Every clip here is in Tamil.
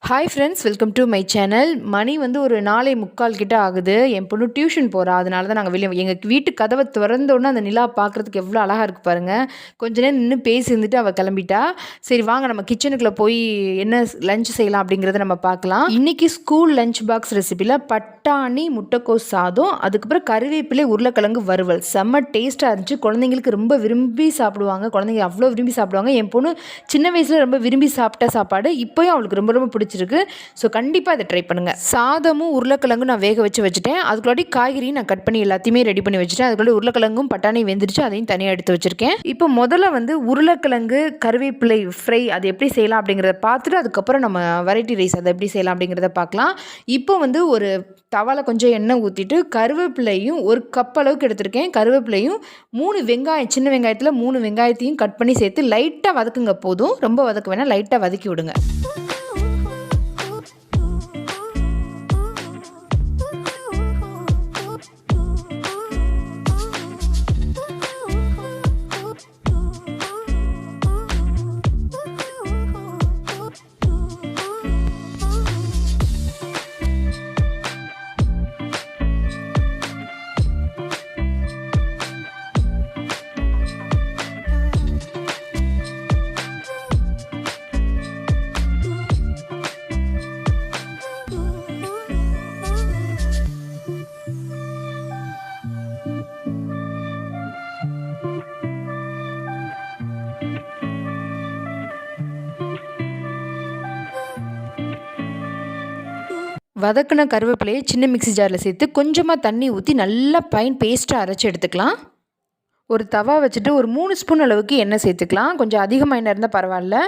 Hi friends, welcome to my channel. மணி வந்து ஒரு 4:45 கிட்ட ஆகுது. என் பொண்ணு டியூஷன் போகிறா. அதனால தான் நாங்கள் வெளியே எங்கள் வீட்டு கதவை திறந்தோடனே அந்த நிலா பார்க்குறதுக்கு எவ்வளோ அழகாக இருக்குது பாருங்கள். கொஞ்ச நேரம் நின்று பேசி இருந்துட்டு அவள் கிளம்பிட்டா. சரி வாங்க நம்ம கிச்சனுக்குள்ளே போய் என்ன லஞ்ச் செய்யலாம் அப்படிங்கிறத நம்ம பார்க்கலாம். இன்றைக்கி ஸ்கூல் லஞ்ச் பாக்ஸ் ரெசிபியில் பட்டாணி முட்டைக்கோஸ் சாதம், அதுக்கப்புறம் கருவேப்பிலை உருளைக்கிழங்கு வறுவல் செம்ம டேஸ்ட்டாக இருந்துச்சு. குழந்தைங்களுக்கு ரொம்ப விரும்பி சாப்பிடுவாங்க. குழந்தைங்க அவ்வளோ விரும்பி சாப்பிடுவாங்க. என் பொண்ணு சின்ன வயசில் ரொம்ப விரும்பி சாப்பிட்ட சாப்பாடு இப்போயும் அவளுக்கு ரொம்ப ரொம்ப பிடிச்சிருக்கு. ஸோ கண்டிப்பாக இதை ட்ரை பண்ணுங்கள். சாதமும் உருளைக்கிழங்கும் நான் வேக வச்சுட்டேன். அதுக்குள்ளாடி காய்கறியும் நான் கட் பண்ணி எல்லாத்தையுமே ரெடி பண்ணி வச்சுட்டேன். அதுக்குள்ளே உருளைக்கிழங்கும் பட்டாணி வெந்துருச்சு, அதையும் தனியாக எடுத்து வச்சுருக்கேன். இப்போ முதல்ல வந்து உருளைக்கிழங்கு கருவேப்பிலை ஃப்ரை அது எப்படி செய்யலாம் அப்படிங்கிறத பார்த்துட்டு அதுக்கப்புறம் நம்ம வெரைட்டி ரைஸ் அதை எப்படி செய்யலாம் அப்படிங்கிறத பார்க்கலாம். இப்போ வந்து ஒரு தவாவில் கொஞ்சம் எண்ணெய் ஊற்றிட்டு கருவேப்பிலையும் ஒரு கப் அளவுக்கு எடுத்திருக்கேன். கருவேப்பிலையும் 3 வெங்காயம், சின்ன வெங்காயத்தில் 3 வெங்காயத்தையும் கட் பண்ணி சேர்த்து லைட்டாக வதக்குங்க. போதும், ரொம்ப வதக்க வேணாம், லைட்டாக வதக்கி விடுங்க. வதக்கின கருவேப்பிலையை சின்ன மிக்ஸி ஜாரில் சேர்த்து கொஞ்சமாக தண்ணி ஊற்றி நல்லா ஃபைன் பேஸ்ட்டாக அரைச்சி எடுத்துக்கலாம். ஒரு தவா வச்சுட்டு ஒரு 3 ஸ்பூன் அளவுக்கு எண்ணெய் சேர்த்துக்கலாம். கொஞ்சம் அதிகமாக எண்ணெய் இருந்தால் பரவாயில்ல.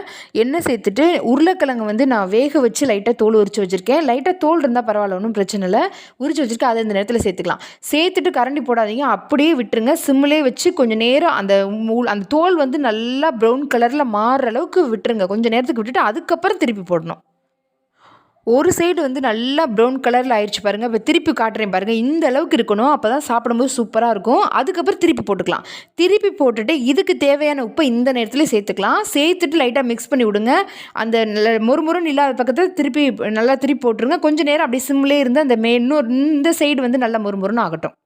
எண்ணெய் சேர்த்துட்டு உருளைக்கிழங்கு வந்து நான் வேக வச்சு லைட்டாக தோல் உரித்து வச்சுருக்கேன். லைட்டாக தோல் இருந்தால் பரவாயில்ல, ஒன்றும் பிரச்சனை இல்லை. உரித்து வச்சுருக்கேன், அதை இந்த நேரத்தில் சேர்த்துக்கலாம். சேர்த்துட்டு கரண்டி போடாதீங்க, அப்படியே விட்டுருங்க. சிம்மிலே வச்சு கொஞ்சம் நேரம் அந்த தோல் வந்து நல்லா ப்ரௌன் கலரில் மாறுற அளவுக்கு விட்டுருங்க. கொஞ்சம் நேரத்துக்கு விட்டுட்டு அதுக்கப்புறம் திருப்பி போடணும். ஒரு சைடு வந்து நல்லா ப்ரௌன் கலரில் ஆயிடுச்சு பாருங்கள். இப்போ திருப்பி காட்டுறேன் பாருங்கள். இந்த அளவுக்கு இருக்கணும், அப்போ தான் சாப்பிடும்போது சூப்பராக இருக்கும். அதுக்கப்புறம் திருப்பி போட்டுக்கலாம். திருப்பி போட்டுட்டு இதுக்கு தேவையான உப்பை இந்த நேரத்தில் சேர்த்துக்கலாம். சேர்த்துட்டு லைட்டாக மிக்ஸ் பண்ணி விடுங்க. அந்த மொறுமொறுன்னு இல்லாத பக்கத்தில் நல்லா திருப்பி போட்டுருங்க. கொஞ்சம் நேரம் அப்படியே சிம்மிலே இருந்து அந்த இந்த சைடு வந்து நல்லா மொறுமொறுன்னு ஆகட்டும்.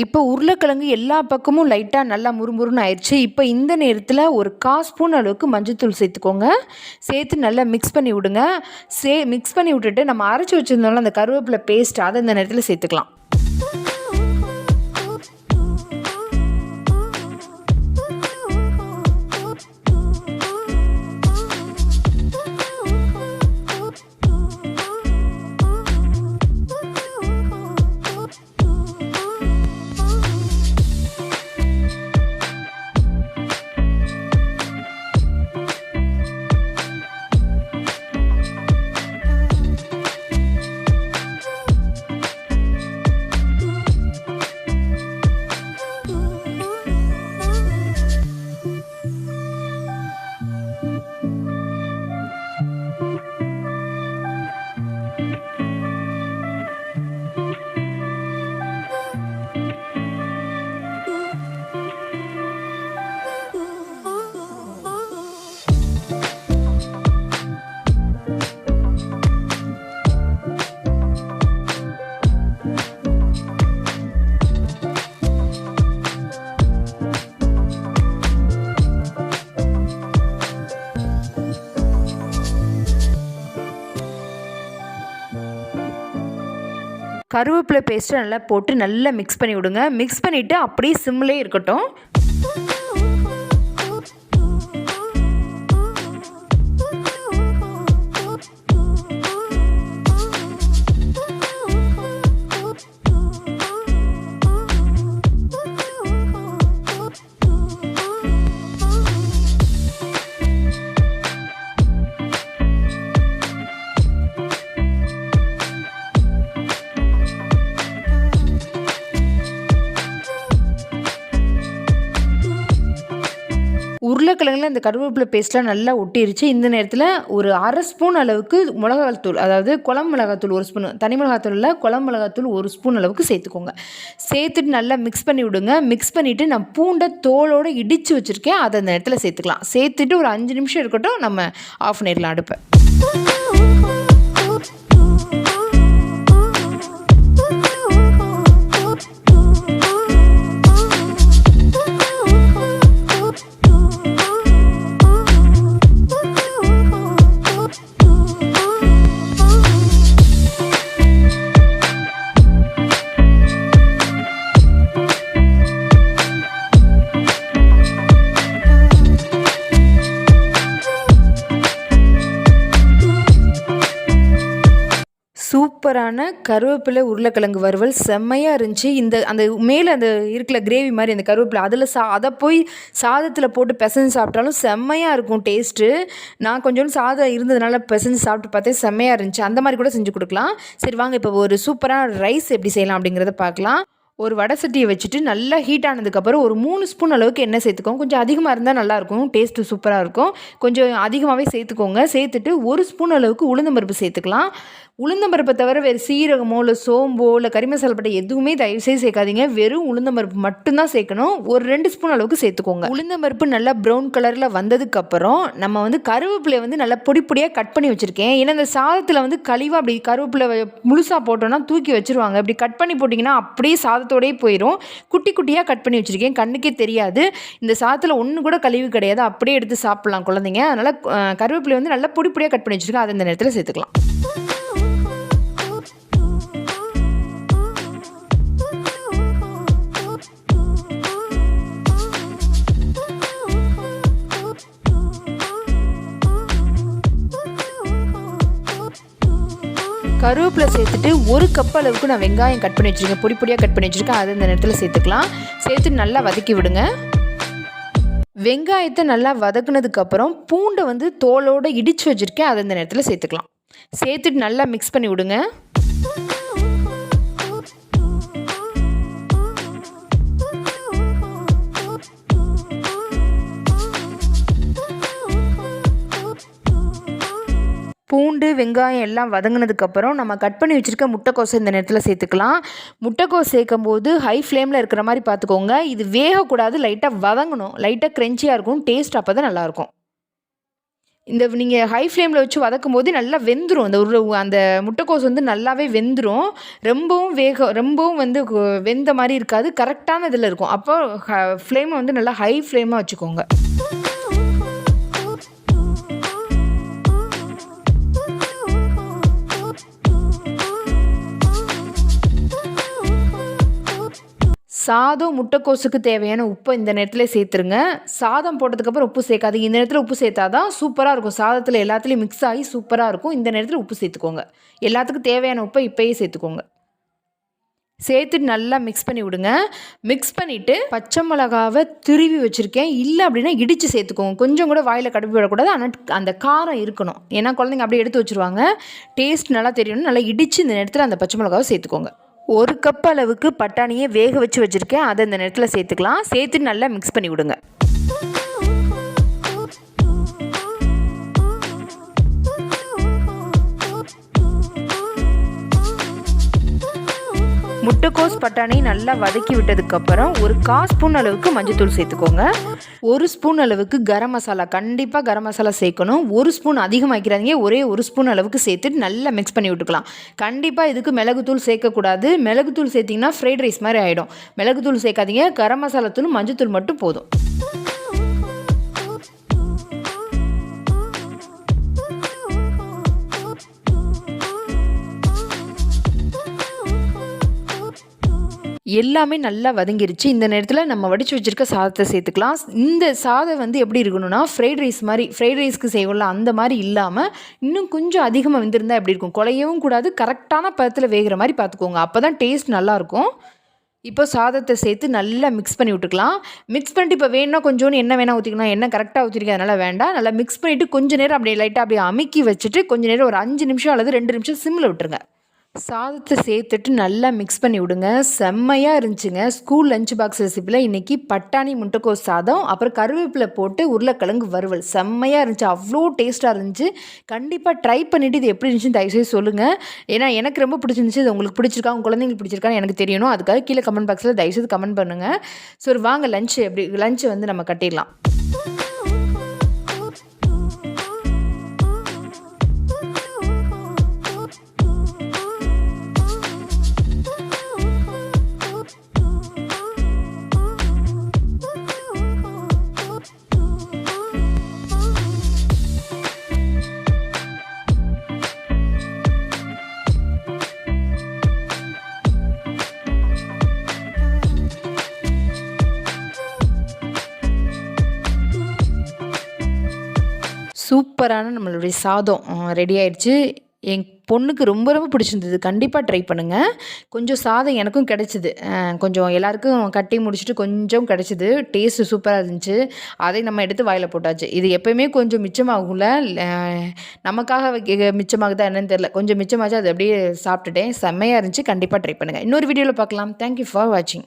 இப்போ உருளைக்கிழங்கு எல்லா பக்கமும் லைட்டாக நல்லா முறுமுறுன்னு ஆயிடுச்சு. இப்போ இந்த நேரத்தில் ஒரு 1/4 ஸ்பூன் அளவுக்கு மஞ்சள்தூள் சேர்த்துக்கோங்க. சேர்த்து நல்லா மிக்ஸ் பண்ணி விடுங்க. மிக்ஸ் பண்ணி விட்டுட்டு நம்ம அரைச்சி வச்சுருந்தோம்ல அந்த கருவேப்பிலை பேஸ்ட் அதை இந்த நேரத்தில் சேர்த்துக்கலாம். கருவேப்பிலை பேஸ்ட்டை நல்லா போட்டு நல்லா மிக்ஸ் பண்ணி விடுங்க. மிக்ஸ் பண்ணிவிட்டு அப்படியே சிம்மிலே இருக்கட்டும். உருளைக்கிழங்குல இந்த கருவேப்பிலை பேஸ்ட்லாம் நல்லா ஒட்டிருச்சு. இந்த நேரத்தில் ஒரு 1/2 ஸ்பூன் அளவுக்கு மிளகாத்தூள், அதாவது குழம்பு மிளகாத்தூள் 1 ஸ்பூன், தனி மிளகாத்தூள் இல்லை, குழம்பு மிளகாத்தூள் 1 ஸ்பூன் அளவுக்கு சேர்த்துக்கோங்க. சேர்த்துட்டு நல்லா மிக்ஸ் பண்ணி விடுங்க. மிக்ஸ் பண்ணிவிட்டு நான் பூண்டை தோலோடு இடித்து வச்சுருக்கேன், அதை அந்த நேரத்தில் சேர்த்துக்கலாம். சேர்த்துட்டு ஒரு 5 நிமிஷம் இருக்கட்டும், நம்ம ஆஃப் பண்ணிடலாம் அடுப்பை. சூப்பரான கருவேப்பிலை உருளைக்கிழங்கு வறுவல் செம்மையாக இருந்துச்சு. அந்த மேலே அந்த இருக்கிற கிரேவி மாதிரி அந்த கருவேப்பிலை அதில் அதை போய் சாதத்தில் போட்டு பிசைஞ்சு சாப்பிட்டாலும் செம்மையாக இருக்கும் டேஸ்ட்டு. நான் கொஞ்சோண்டு சாதம் இருந்ததுனால பிசைஞ்சு சாப்பிட்டு பார்த்தேன், செம்மையாக இருந்துச்சு. அந்த மாதிரி கூட செஞ்சு கொடுக்கலாம். சரி வாங்க, இப்போ ஒரு சூப்பரான ரைஸ் எப்படி செய்யலாம் அப்படிங்கிறத பார்க்கலாம். ஒரு வடை சட்டியை வச்சுட்டு நல்லா ஹீட் ஆனதுக்கப்புறம் ஒரு 3 ஸ்பூன் அளவுக்கு எண்ணெய் சேர்த்துக்கோங்க. கொஞ்சம் அதிகமாக இருந்தால் நல்லாயிருக்கும், டேஸ்ட்டு சூப்பராக இருக்கும். கொஞ்சம் அதிகமாகவே சேர்த்துக்கோங்க. சேர்த்துட்டு 1 ஸ்பூன் அளவுக்கு உளுந்தம்பருப்பு சேர்த்துக்கலாம். உளுந்தம்பருப்பை தவிர வேறு சீரகமோ இல்லை சோம்போ இல்லை கறி மசாலா பட்டை எதுவுமே தயவுசெய்து சேர்க்காதீங்க. வெறும் உளுந்தம்பருப்பு மட்டும்தான் சேர்க்கணும். ஒரு 2 ஸ்பூன் அளவுக்கு சேர்த்துக்கோங்க. உளுந்தம்பருப்பு நல்லா ப்ரௌன் கலரில் வந்ததுக்கப்புறம் நம்ம வந்து கருவேப்பிலையை வந்து நல்லா பொடி பொடியாக கட் பண்ணி வச்சுருக்கேன். ஏன்னா இந்த சாதத்தில் வந்து கழிவாக அப்படி கருவேப்பிலை முழுசாக போட்டோன்னா தூக்கி வச்சுருவாங்க. இப்படி கட் பண்ணி போட்டிங்கன்னா அப்படியே சாதத்தோடயே போயிடும். குட்டி குட்டியாக கட் பண்ணி வச்சுருக்கேன், கண்ணுக்கே தெரியாது. இந்த சாதத்தில் ஒன்று கூட கழிவு கிடையாது, அப்படியே எடுத்து சாப்பிட்லாம் குழந்தைங்க. அதனால் கருவேப்பிலை வந்து நல்லா பொடி பொடியாக கட் பண்ணி வச்சுருக்கேன், அதை இந்த நேரத்தில் சேர்த்துக்கலாம். கருவேப்பிலை சேர்த்துட்டு 1 கப் அளவுக்கு நான் வெங்காயம் கட் பண்ணி வச்சுருக்கேன், பொடி பொடியாக கட் பண்ணி வச்சுருக்கேன், அதை இந்த நேரத்தில் சேர்த்துக்கலாம். சேர்த்துட்டு நல்லா வதக்கி விடுங்க. வெங்காயத்தை நல்லா வதக்குனதுக்கப்புறம் பூண்டை வந்து தோலோடு இடித்து வச்சுருக்கேன், அதை இந்த நேரத்தில் சேர்த்துக்கலாம். சேர்த்துட்டு நல்லா மிக்ஸ் பண்ணி விடுங்க. பூண்டு வெங்காயம் எல்லாம் வதங்கினதுக்கப்புறம் நம்ம கட் பண்ணி வச்சுருக்க முட்டைக்கோஸை இந்த நேரத்தில் சேர்த்துக்கலாம். முட்டைக்கோஸ் சேர்க்கும் போது ஹை ஃப்ளேமில் இருக்கிற மாதிரி பார்த்துக்கோங்க. இது வேகக்கூடாது, லைட்டாக வதங்கணும், லைட்டாக க்ரன்ச்சியாக இருக்கும், டேஸ்ட் அப்போ தான் நல்லாயிருக்கும். நீங்கள் ஹை ஃப்ளேமில் வச்சு வதக்கும் போது நல்லா வெந்துடும். அந்த முட்டைக்கோஸ் வந்து நல்லாவே வெந்துடும். ரொம்பவும் வந்து வெந்த மாதிரி இருக்காது, கரெக்டான இதில் இருக்கும். அப்போ ஃப்ளேமை வந்து நல்லா ஹை ஃப்ளேமாக வச்சுக்கோங்க. சாதம் முட்டைக்கோஸுக்கு தேவையான உப்பை இந்த நேரத்தில் சேர்த்துருங்க. சாதம் போட்டதுக்கப்புறம் உப்பு சேர்க்காதீங்க. இந்த நேரத்தில் உப்பு சேர்த்தா தான் சூப்பராக இருக்கும். சாதத்தில் எல்லாத்துலேயும் மிக்ஸ் ஆகி சூப்பராக இருக்கும். இந்த நேரத்தில் உப்பு சேர்த்துக்கோங்க. எல்லாத்துக்கும் தேவையான உப்பை இப்போயே சேர்த்துக்கோங்க. சேர்த்துட்டு நல்லா மிக்ஸ் பண்ணி விடுங்க. மிக்ஸ் பண்ணிவிட்டு பச்சை மிளகாவை துருவி வச்சுருக்கேன், இல்லை அப்படின்னா இடித்து சேர்த்துக்கோங்க. கொஞ்சம் கூட வாயில் கடுப்பி விடக்கூடாது, ஆனால் அந்த காரம் இருக்கணும். ஏன்னா குழந்தைங்க அப்படியே எடுத்து வச்சுருவாங்க. டேஸ்ட் நல்லா தெரியணும். நல்லா இடித்து இந்த நேரத்தில் அந்த பச்சை மிளகாவை சேர்த்துக்கோங்க. 1 கப் அளவுக்கு பட்டாணியை வேக வச்சுருக்கேன், அதை இந்த நேரத்தில் சேர்த்துக்கலாம். சேர்த்து நல்லா மிக்ஸ் பண்ணி விடுங்க. முட்டைக்கோஸ் பட்டாணி நல்லா வதக்கி விட்டதுக்கப்புறம் 1/4 ஸ்பூன் அளவுக்கு மஞ்சள்தூள் சேர்த்துக்கோங்க. 1 ஸ்பூன் அளவுக்கு கரம் மசாலா, கண்டிப்பாக கரம் மசாலா சேர்க்கணும். 1 ஸ்பூன் அதிகமாக்கிறாதீங்க, ஒரே 1 ஸ்பூன் அளவுக்கு சேர்த்துட்டு நல்லா மிக்ஸ் பண்ணி விட்டுக்கலாம். கண்டிப்பாக இதுக்கு மிளகுத்தூள் சேர்க்கக்கூடாது. மிளகுத்தூள் சேர்த்திங்கன்னா ஃப்ரைட் ரைஸ் மாதிரி ஆகிடும். மிளகுத்தூள் சேர்க்காதீங்க, கரம் மசாலா தூள் மஞ்சள்தூள் மட்டும் போதும். எல்லாமே நல்லா வதங்கிருச்சு. இந்த நேரத்தில் நம்ம வடித்து வச்சுருக்க சாதத்தை சேர்த்துக்கலாம். இந்த சாதம் வந்து எப்படி இருக்கணும்னா ஃப்ரைட் ரைஸ் மாதிரி, ஃப்ரைட் ரைஸ்க்கு செய்வோம்ல அந்த மாதிரி இல்லாமல் இன்னும் கொஞ்சம் அதிகமாக வெந்திருந்தால் எப்படி இருக்கும், குழையவும் கூடாது, கரெக்டான பதத்தில் வேகிற மாதிரி பார்த்துக்கோங்க. அப்போ தான் டேஸ்ட் நல்லாயிருக்கும். இப்போ சாதத்தை சேர்த்து நல்லா மிக்ஸ் பண்ணி விட்டுக்கலாம். மிக்ஸ் பண்ணிட்டு இப்போ வேணும்னா கொஞ்சோன்னு எண்ணெய் வேணால் ஊற்றிக்கலாம். எண்ணெய் கரெக்டாக ஊற்றிருக்கேன், அதனால் வேண்டாம். நல்லா மிக்ஸ் பண்ணிவிட்டு கொஞ்சம் நேரம் அப்படியே லைட்டாக அப்படியே அமுக்கி வச்சுட்டு கொஞ்சம் நேரம் ஒரு 5 நிமிஷம் அல்லது 2 நிமிஷம் சிம்மில் விட்டுருங்க. சாதத்தை சேர்த்துட்டு நல்லா மிக்ஸ் பண்ணி விடுங்க. செம்மையாக இருந்துச்சுங்க. ஸ்கூல் லஞ்ச் பாக்ஸ் ரெசிப்பியில் இன்றைக்கி பட்டாணி முட்டைக்கோஸ் சாதம், அப்புறம் கருவேப்பிலை போட்டு உருளைக்கிழங்கு வறுவல் செம்மையாக இருந்துச்சு. அவ்வளோ டேஸ்ட்டாக இருந்துச்சு. கண்டிப்பாக ட்ரை பண்ணிவிட்டு இது எப்படி இருந்துச்சுன்னு தயவுசெய்து சொல்லுங்கள். ஏன்னா எனக்கு ரொம்ப பிடிச்சிருந்துச்சு. இது உங்களுக்கு பிடிச்சிருக்கா, உங்கள் குழந்தைங்களுக்கு பிடிச்சிருக்கான்னு எனக்கு தெரியணும். அதுக்காக கீழே கமெண்ட் பாக்ஸில் தயவுசெய்து கமெண்ட் பண்ணுங்கள். ஸோ வாங்க லஞ்சை வந்து நம்ம கட்டிடலாம். சூப்பரான நம்மளுடைய சாதம் ரெடி ஆயிடுச்சு. என் பொண்ணுக்கு ரொம்ப ரொம்ப பிடிச்சிருந்தது. கண்டிப்பாக ட்ரை பண்ணுங்கள். கொஞ்சம் சாதம் எனக்கும் கிடச்சிது. கொஞ்சம் எல்லாருக்கும் கட்டி முடிச்சுட்டு கொஞ்சம் கிடச்சிது. டேஸ்ட்டு சூப்பராக இருந்துச்சு. அதை நம்ம எடுத்து வாயில் போட்டாச்சு. இது எப்போயுமே கொஞ்சம் மிச்சமாகும்ல, நமக்காக மிச்சமாகுதா என்னன்னு தெரில. கொஞ்சம் மிச்சமாச்சு, அது அப்படியே சாப்பிட்டுட்டேன். செம்மையாக இருந்துச்சு. கண்டிப்பாக ட்ரை பண்ணுங்கள். இன்னொரு வீடியோவில் பார்க்கலாம். தேங்க்யூ ஃபார் வாட்சிங்.